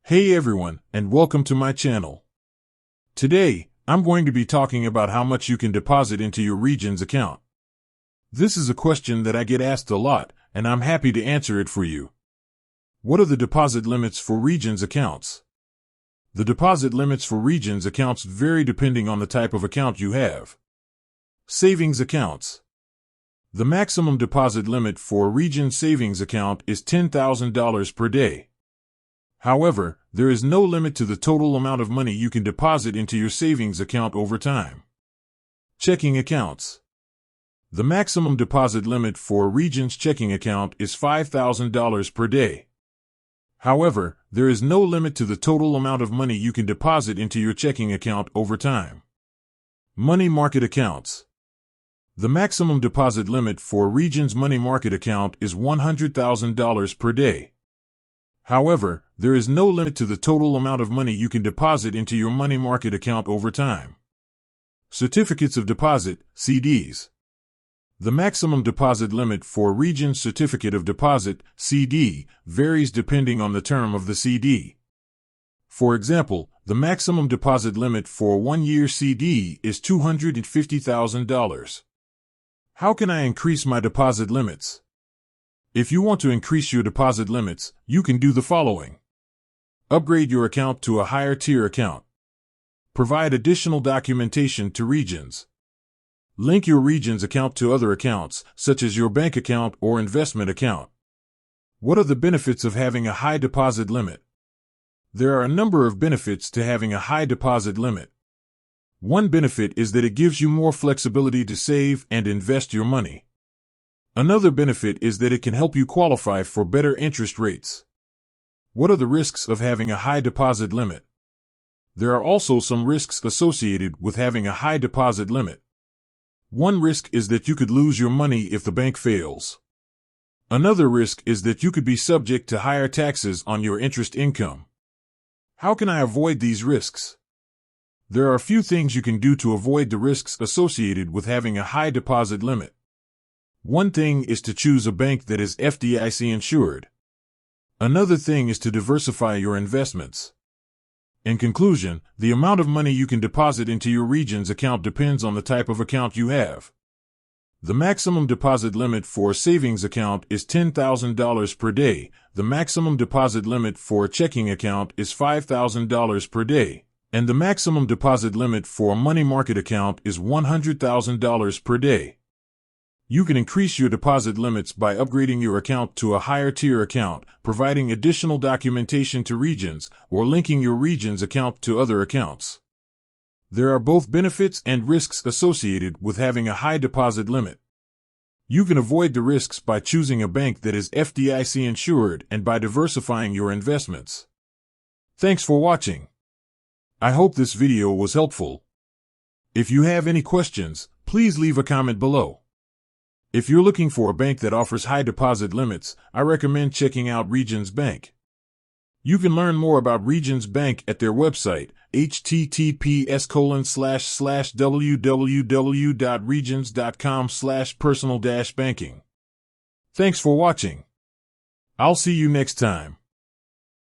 Hey everyone, and welcome to my channel. Today, I'm going to be talking about how much you can deposit into your Regions account. This is a question that I get asked a lot, and I'm happy to answer it for you. What are the deposit limits for Regions accounts? The deposit limits for Regions accounts vary depending on the type of account you have. Savings accounts. The maximum deposit limit for a Regions savings account is $10,000 per day. However, there is no limit to the total amount of money you can deposit into your savings account over time. Checking accounts. The maximum deposit limit for a Regions checking account is $5,000 per day. However, there is no limit to the total amount of money you can deposit into your checking account over time. Money market accounts. The maximum deposit limit for a Regions money market account is $100,000 per day. However, there is no limit to the total amount of money you can deposit into your money market account over time. Certificates of deposit, CDs. The maximum deposit limit for a Regions certificate of deposit, CD, varies depending on the term of the CD. For example, the maximum deposit limit for a 1-year CD is $250,000. How can I increase my deposit limits? If you want to increase your deposit limits, you can do the following. Upgrade your account to a higher tier account. Provide additional documentation to Regions. Link your Regions account to other accounts, such as your bank account or investment account. What are the benefits of having a high deposit limit? There are a number of benefits to having a high deposit limit. One benefit is that it gives you more flexibility to save and invest your money. Another benefit is that it can help you qualify for better interest rates. What are the risks of having a high deposit limit? There are also some risks associated with having a high deposit limit. One risk is that you could lose your money if the bank fails. Another risk is that you could be subject to higher taxes on your interest income. How can I avoid these risks? There are a few things you can do to avoid the risks associated with having a high deposit limit. One thing is to choose a bank that is FDIC insured. Another thing is to diversify your investments. In conclusion, the amount of money you can deposit into your Regions account depends on the type of account you have. The maximum deposit limit for a savings account is $10,000 per day. The maximum deposit limit for a checking account is $5,000 per day. And the maximum deposit limit for a money market account is $100,000 per day. You can increase your deposit limits by upgrading your account to a higher tier account, providing additional documentation to Regions, or linking your Regions account to other accounts. There are both benefits and risks associated with having a high deposit limit. You can avoid the risks by choosing a bank that is FDIC insured and by diversifying your investments. Thanks for watching. I hope this video was helpful. If you have any questions, please leave a comment below. If you're looking for a bank that offers high deposit limits, I recommend checking out Regions Bank. You can learn more about Regions Bank at their website, https://www.regions.com/personal-banking. Thanks for watching. I'll see you next time.